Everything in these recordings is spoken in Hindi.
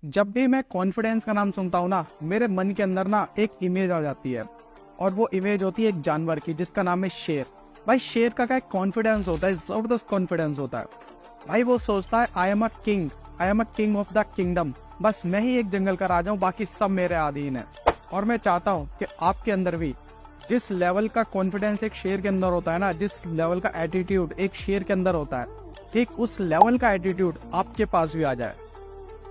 जब भी मैं कॉन्फिडेंस का नाम सुनता हूँ ना, मेरे मन के अंदर ना एक इमेज आ जाती है। और वो इमेज होती है एक जानवर की, जिसका नाम है शेर। भाई शेर का क्या कॉन्फिडेंस होता है, जबरदस्त कॉन्फिडेंस होता है। भाई वो सोचता है I am a king, I am a king of the kingdom. बस मैं ही एक जंगल का राजा हूँ, बाकी सब मेरे अधीन है। और मैं चाहता हूँ कि आपके अंदर भी जिस लेवल का कॉन्फिडेंस एक शेर के अंदर होता है ना, जिस लेवल का एटीट्यूड एक शेर के अंदर होता है, ठीक उस लेवल का एटीट्यूड आपके पास भी आ जाए।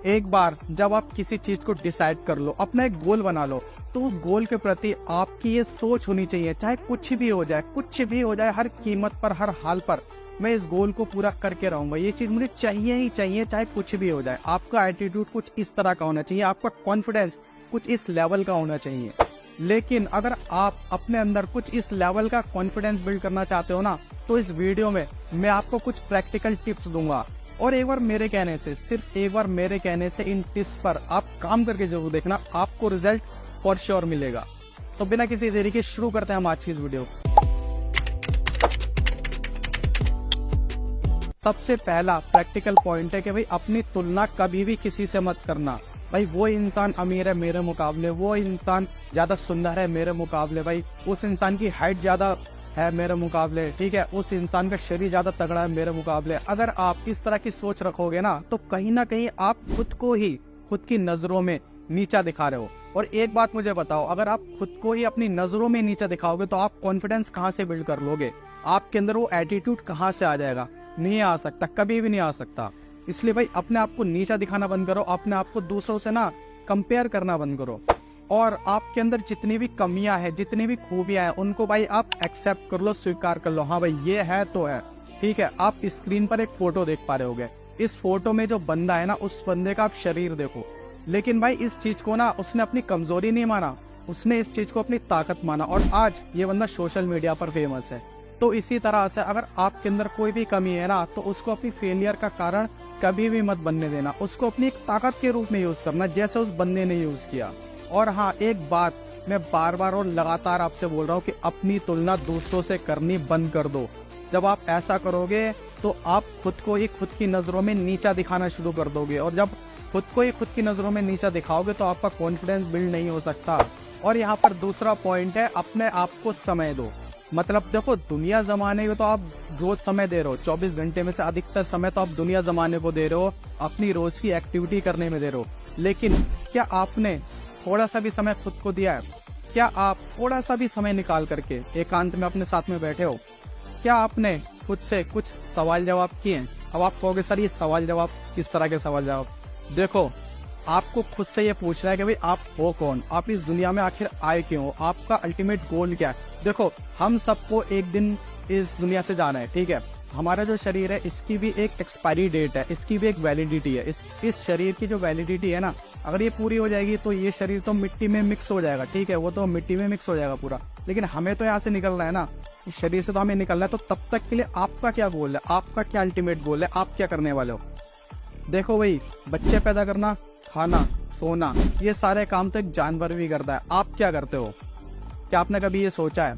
एक बार जब आप किसी चीज को डिसाइड कर लो, अपना एक गोल बना लो, तो उस गोल के प्रति आपकी ये सोच होनी चाहिए, चाहे कुछ भी हो जाए, कुछ भी हो जाए, हर कीमत पर, हर हाल पर मैं इस गोल को पूरा करके रहूंगा। ये चीज मुझे चाहिए ही चाहिए, चाहे कुछ भी हो जाए। आपका एटीट्यूड कुछ इस तरह का होना चाहिए, आपका कॉन्फिडेंस कुछ इस लेवल का होना चाहिए। लेकिन अगर आप अपने अंदर कुछ इस लेवल का कॉन्फिडेंस बिल्ड करना चाहते हो ना, तो इस वीडियो में मैं आपको कुछ प्रैक्टिकल टिप्स दूंगा। और एक बार मेरे कहने से, सिर्फ एक बार मेरे कहने से इन टिप्स पर आप काम करके जरूर देखना, आपको रिजल्ट फॉर श्योर मिलेगा। तो बिना किसी देरी के शुरू करते हैं हम आज की इस वीडियो। सबसे पहला प्रैक्टिकल पॉइंट है कि भाई अपनी तुलना कभी भी किसी से मत करना। भाई वो इंसान अमीर है मेरे मुकाबले, वो इंसान ज्यादा सुंदर है मेरे मुकाबले, भाई उस इंसान की हाइट ज्यादा है मेरे मुकाबले, ठीक है, उस इंसान का शरीर ज्यादा तगड़ा है मेरे मुकाबले। अगर आप इस तरह की सोच रखोगे ना, तो कहीं ना कहीं आप खुद को ही खुद की नजरों में नीचा दिखा रहे हो। और एक बात मुझे बताओ, अगर आप खुद को ही अपनी नजरों में नीचा दिखाओगे तो आप कॉन्फिडेंस कहाँ से बिल्ड कर लोगे? आपके अंदर वो एटीट्यूड कहाँ से आ जाएगा? नहीं आ सकता, कभी भी नहीं आ सकता। इसलिए भाई अपने आप को नीचा दिखाना बंद करो, अपने आप को दूसरों से ना कंपेयर करना बंद करो। और आपके अंदर जितनी भी कमियां हैं, जितनी भी खूबियां हैं, उनको भाई आप एक्सेप्ट कर लो, स्वीकार कर लो। हाँ भाई ये है तो है, ठीक है। आप स्क्रीन पर एक फोटो देख पा रहे होगे, इस फोटो में जो बंदा है ना, उस बंदे का आप शरीर देखो। लेकिन भाई इस चीज को ना उसने अपनी कमजोरी नहीं माना, उसने इस चीज को अपनी ताकत माना। और आज ये बंदा सोशल मीडिया पर फेमस है। तो इसी तरह से अगर आपके अंदर कोई भी कमी है ना, तो उसको अपनी फेलियर का कारण कभी भी मत बनने देना, उसको अपनी एक ताकत के रूप में यूज करना, जैसे उस बंदे ने यूज किया। और हाँ, एक बात मैं बार बार और लगातार आपसे बोल रहा हूँ कि अपनी तुलना दूसरों से करनी बंद कर दो। जब आप ऐसा करोगे तो आप खुद को ही खुद की नजरों में नीचा दिखाना शुरू कर दोगे। और जब खुद को ही खुद की नजरों में नीचा दिखाओगे तो आपका कॉन्फिडेंस बिल्ड नहीं हो सकता। और यहाँ पर दूसरा पॉइंट है, अपने आप को समय दो। मतलब देखो, दुनिया जमाने को तो आप रोज समय दे रहे हो, 24 घंटे में से अधिकतर समय तो आप दुनिया जमाने को दे रहे हो, अपनी रोज की एक्टिविटी करने में दे रहे हो। लेकिन क्या आपने थोड़ा सा भी समय खुद को दिया है? क्या आप थोड़ा सा भी समय निकाल करके एकांत में अपने साथ में बैठे हो? क्या आपने खुद से कुछ सवाल जवाब किए हैं? अब आप कहोगे सर ये सवाल जवाब, किस तरह के सवाल जवाब? देखो, आपको खुद से ये पूछना है कि भाई आप हो कौन, आप इस दुनिया में आखिर आए क्यों हो, आपका अल्टीमेट गोल क्या है? देखो, हम सबको एक दिन इस दुनिया से जाना है, ठीक है। हमारा जो शरीर है इसकी भी एक एक्सपायरी डेट है, इसकी भी एक वैलिडिटी है। इस शरीर की जो वैलिडिटी है ना, अगर ये पूरी हो जाएगी तो ये शरीर तो मिट्टी में मिक्स हो जाएगा, ठीक है, वो तो मिट्टी में मिक्स हो जाएगा पूरा। लेकिन हमें तो यहाँ से निकलना है ना, इस शरीर से तो हमें निकलना है। तो तब तक के लिए आपका क्या गोल है, आपका क्या अल्टीमेट गोल है, आप क्या करने वाले हो? देखो भाई, बच्चे पैदा करना, खाना, सोना, ये सारे काम तो एक जानवर भी करता है। आप क्या करते हो? क्या आपने कभी ये सोचा है?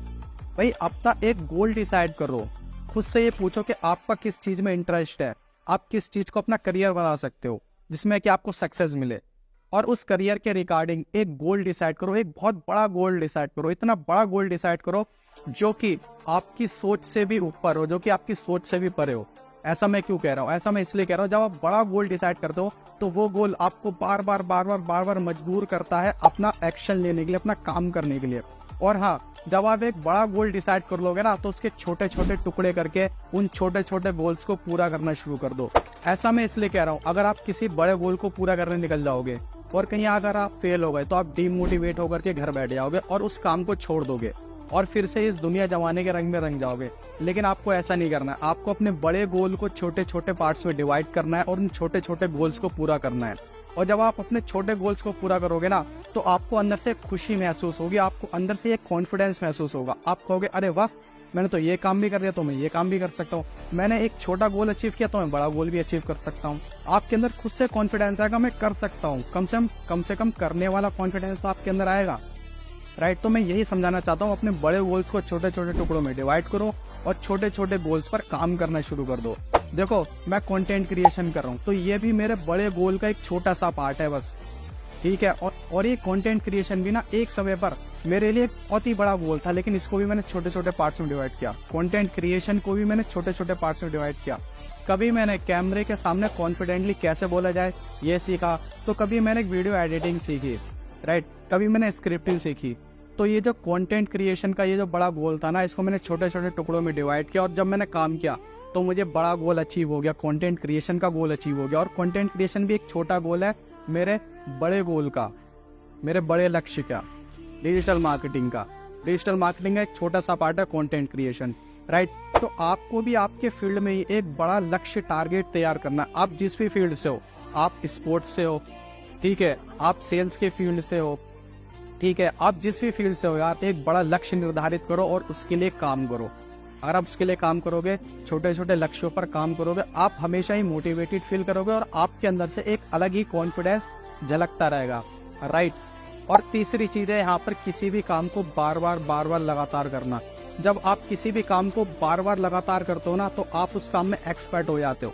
भाई अपना एक गोल डिसाइड करो, खुद से ये पूछो कि आपका किस चीज में इंटरेस्ट है, आप किस चीज को अपना करियर बना सकते हो जिसमें कि आपको सक्सेस मिले। और उस करियर के रिगार्डिंग एक गोल डिसाइड करो, एक बहुत बड़ा गोल डिसाइड करो, इतना बड़ा गोल डिसाइड करो जो कि आपकी सोच से भी ऊपर हो, जो कि आपकी सोच से भी परे हो। ऐसा मैं क्यों कह रहा हूँ? ऐसा मैं इसलिए कह रहा हूँ, जब आप बड़ा गोल डिसाइड करते हो तो वो गोल आपको बार बार मजबूर करता है अपना एक्शन लेने के लिए, अपना काम करने के लिए। और हाँ, जब आप एक बड़ा गोल डिसाइड कर लोगे ना, तो उसके छोटे छोटे टुकड़े करके उन छोटे छोटे गोल्स को पूरा करना शुरू कर दो। ऐसा मैं इसलिए कह रहा हूँ, अगर आप किसी बड़े गोल को पूरा करने निकल जाओगे और कहीं अगर आप फेल हो गए तो आप डीमोटिवेट होकर के घर बैठ जाओगे और उस काम को छोड़ दोगे और फिर से इस दुनिया जमाने के रंग में रंग जाओगे। लेकिन आपको ऐसा नहीं करना है, आपको अपने बड़े गोल को छोटे छोटे पार्ट्स में डिवाइड करना है और उन छोटे छोटे गोल्स को पूरा करना है। और जब आप अपने छोटे गोल्स को पूरा करोगे ना, तो आपको अंदर से खुशी महसूस होगी, आपको अंदर से एक कॉन्फिडेंस महसूस होगा। आप कहोगे अरे वाह, मैंने तो ये काम भी कर दिया, तो मैं ये काम भी कर सकता हूँ। मैंने एक छोटा गोल अचीव किया तो मैं बड़ा गोल भी अचीव कर सकता हूँ। आपके अंदर खुद से कॉन्फिडेंस आएगा, मैं कर सकता हूँ। कम से कम करने वाला कॉन्फिडेंस तो आपके अंदर आएगा। राइट। तो मैं यही समझाना चाहता हूँ, अपने बड़े गोल्स को छोटे छोटे टुकड़ों में डिवाइड करो और छोटे छोटे गोल्स पर काम करना शुरू कर दो। देखो मैं कंटेंट क्रिएशन कर रहा हूँ, तो ये भी मेरे बड़े गोल का एक छोटा सा पार्ट है बस, ठीक है। और ये कंटेंट क्रिएशन भी ना एक समय पर मेरे लिए एक बहुत ही बड़ा गोल था, लेकिन इसको भी मैंने छोटे छोटे पार्ट्स में डिवाइड किया। कंटेंट क्रिएशन को भी मैंने छोटे छोटे पार्ट्स में डिवाइड किया। कभी मैंने कैमरे के सामने कॉन्फिडेंटली कैसे बोला जाए ये सीखा, तो कभी मैंने वीडियो एडिटिंग सीखी, राइट, कभी मैंने स्क्रिप्टिंग सीखी। तो ये जो कंटेंट क्रिएशन का ये जो बड़ा गोल था ना, इसको मैंने छोटे छोटे टुकड़ों में डिवाइड किया, और जब मैंने काम किया तो मुझे बड़ा गोल अचीव हो गया, कंटेंट क्रिएशन का गोल अचीव हो गया। और कंटेंट क्रिएशन भी एक छोटा गोल है मेरे बड़े गोल का, मेरे बड़े लक्ष्य का, डिजिटल मार्केटिंग का। डिजिटल मार्केटिंग का एक छोटा सा पार्ट है कंटेंट क्रिएशन, राइट। तो आपको भी आपके फील्ड में ही एक बड़ा लक्ष्य टारगेट तैयार करना। आप जिस भी फील्ड से हो, आप स्पोर्ट्स से हो, ठीक है, आप सेल्स के फील्ड से हो, ठीक है, आप जिस भी फील्ड से हो यार, एक बड़ा लक्ष्य निर्धारित करो और उसके लिए काम करो। अगर आप उसके लिए काम करोगे, छोटे छोटे लक्ष्यों पर काम करोगे, आप हमेशा ही मोटिवेटेड फील करोगे और आपके अंदर से एक अलग ही कॉन्फिडेंस झलकता रहेगा, राइट। और तीसरी चीज है यहाँ पर, किसी भी काम को बार बार लगातार करना। जब आप किसी भी काम को बार बार लगातार करते हो ना, तो आप उस काम में एक्सपर्ट हो जाते हो।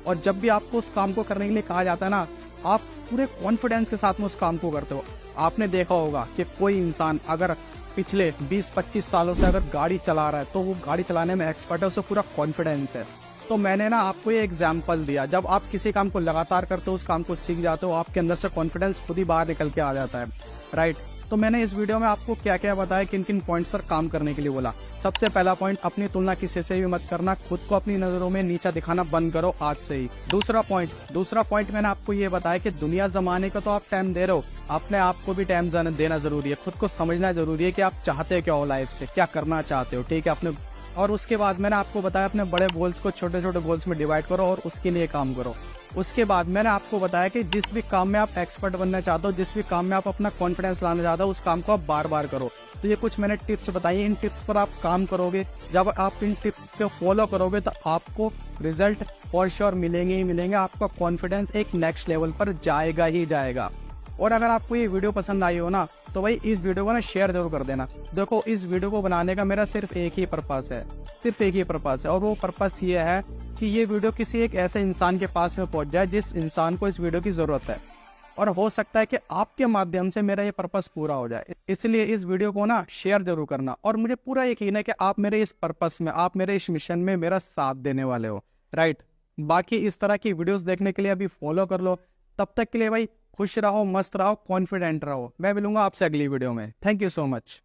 और जब भी आपको उस काम को करने के लिए कहा जाता है ना, आप पूरे कॉन्फिडेंस के साथ में उस काम को करते हो। आपने देखा होगा कि कोई इंसान अगर पिछले 20-25 सालों से अगर गाड़ी चला रहा है, तो वो गाड़ी चलाने में एक्सपर्ट है, उसे पूरा कॉन्फिडेंस है। तो मैंने ना आपको ये एग्जाम्पल दिया, जब आप किसी काम को लगातार करते हो, उस काम को सीख जाते हो, आपके अंदर से कॉन्फिडेंस खुद ही बाहर निकल के आ जाता है, राइट। तो मैंने इस वीडियो में आपको क्या क्या बताया, किन किन पॉइंट्स पर काम करने के लिए बोला। सबसे पहला पॉइंट, अपनी तुलना किसी से भी मत करना, खुद को अपनी नजरों में नीचा दिखाना बंद करो आज से ही। दूसरा पॉइंट मैंने आपको ये बताया कि दुनिया जमाने का तो आप टाइम दे रहे हो, अपने आप को भी टाइम देना जरूरी है। खुद को समझना जरूरी है कि आप चाहते क्या हो लाइफ से, क्या करना चाहते हो, ठीक है अपने। और उसके बाद मैंने आपको बताया अपने बड़े गोल्स को छोटे छोटे गोल्स में डिवाइड करो और उसके लिए काम करो। उसके बाद मैंने आपको बताया कि जिस भी काम में आप एक्सपर्ट बनना चाहते हो, जिस भी काम में आप अपना कॉन्फिडेंस लाना चाहते हो, उस काम को आप बार बार करो। तो ये कुछ मैंने टिप्स बताई, इन टिप्स पर आप काम करोगे। जब आप इन टिप्स को फॉलो करोगे तो आपको रिजल्ट फॉर श्योर मिलेंगे ही मिलेंगे। आपका कॉन्फिडेंस एक नेक्स्ट लेवल पर जाएगा ही जाएगा। और अगर आपको ये वीडियो पसंद आई हो ना, तो भाई इस वीडियो को ना शेयर जरूर कर देना। देखो इस वीडियो को बनाने का मेरा सिर्फ एक ही पर्पस है, और वो पर्पस ये है कि ये वीडियो किसी एक ऐसे इंसान के पास में पहुंच जाए जिस इंसान को इस वीडियो की जरूरत है। और हो सकता है कि आपके माध्यम से मेरा ये पर्पस पूरा हो जाए, इसलिए इस वीडियो को ना शेयर जरूर करना। और मुझे पूरा यकीन है कि आप मेरे इस पर्पस में, आप मेरे इस मिशन में मेरा साथ देने वाले हो, राइट। बाकी इस तरह की वीडियोस देखने के लिए अभी फॉलो कर लो। तब तक के लिए भाई खुश रहो, मस्त रहो, कॉन्फिडेंट रहो। मैं मिलूंगा आपसे अगली वीडियो में। Thank you so much.